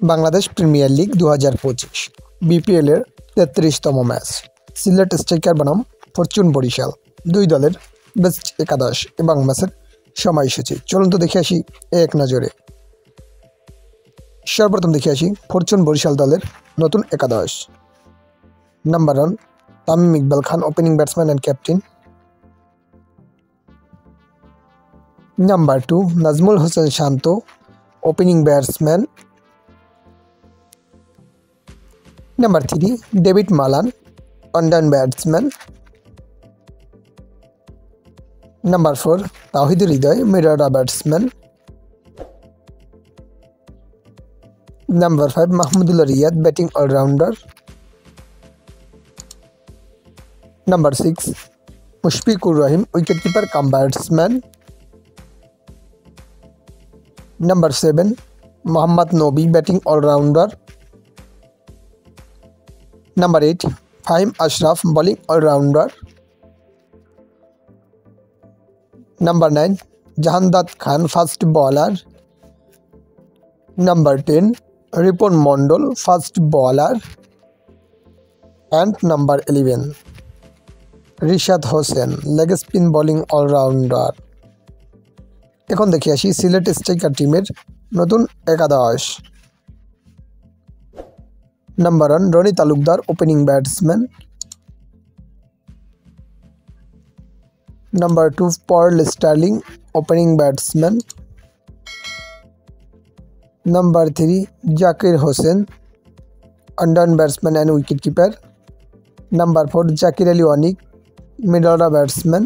Bangladesh premier league 2025 বিপিএলের 33তম match. Sylhet Striker বনাম ফরচুন বরিশাল, দুই দলের বেস্ট একাদশ এবং ম্যাচের সময়সূচি। চলুন তো দেখে আসি এক নজরে। সর্বপ্রথম দেখে আসি ফরচুন বরিশাল দলের নতুন একাদশ। Number 1 Tamim Iqbal Khan, opening batsman and captain. Number 2 Najmul Hossain Shanto, opening batsman. Number 3 David Malan, on-down batsman. Number 4 Tauhid Hridoy, mid-order batsman. Number 5 Mahmudullah Riyad, batting all-rounder. Number 6 Mushfiqur Rahim, wicket-keeper cum batsman. Number 7 Mohammad Nobi, batting all-rounder. Number 8 Fahim Ashraf, bowling all-rounder. Number 9 Jahandad Khan, fast bowler. Number 10 Ripon Mondol, fast bowler. And number 11 Rishad Hossain, leg spin bowling all-rounder. এখন দেখি আসি Sylhet striker টিমের নতুন একাদশ। Number 1 Ronnie Talukdar, opening batsman. Number 2 Paul Sterling, opening batsman. Number 3 Zakir Hossain, on-down batsman and wicketkeeper. Number 4 Zakir Ali Wanik, mid-order batsman.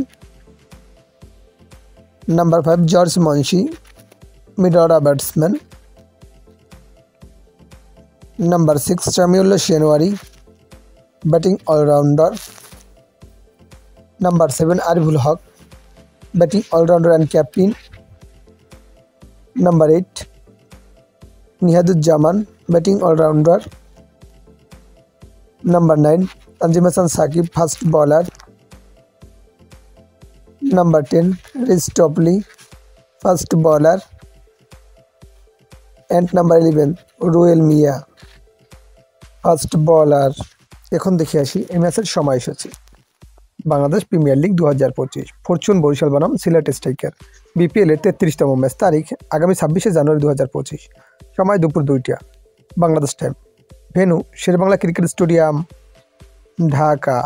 Number 5 George Monshi, mid-order batsman. Number 6 Samiullah Shenwari, batting all-rounder. Number 7 Ariful Haq, batting all-rounder and captain. Number 8 Nihaduzzaman, batting all-rounder. Number 9 Tanzim Hassan Saqib, fast bowler. Number 10 Riz Topley, fast bowler. And number 11 Ruel Mia, fast bowler. এখন দেখে আসি এই ম্যাচের সময়সূচি। Bangladesh premier league 2025 fortune Barishal বনাম Sylhet striker বিপিএলের 33তম match. তারিখ আগামী 26শে জানুয়ারি 2025, সময় দুপুর 2টা Bangladesh time. Venue Sher e Bangla cricket stadium, Dhaka.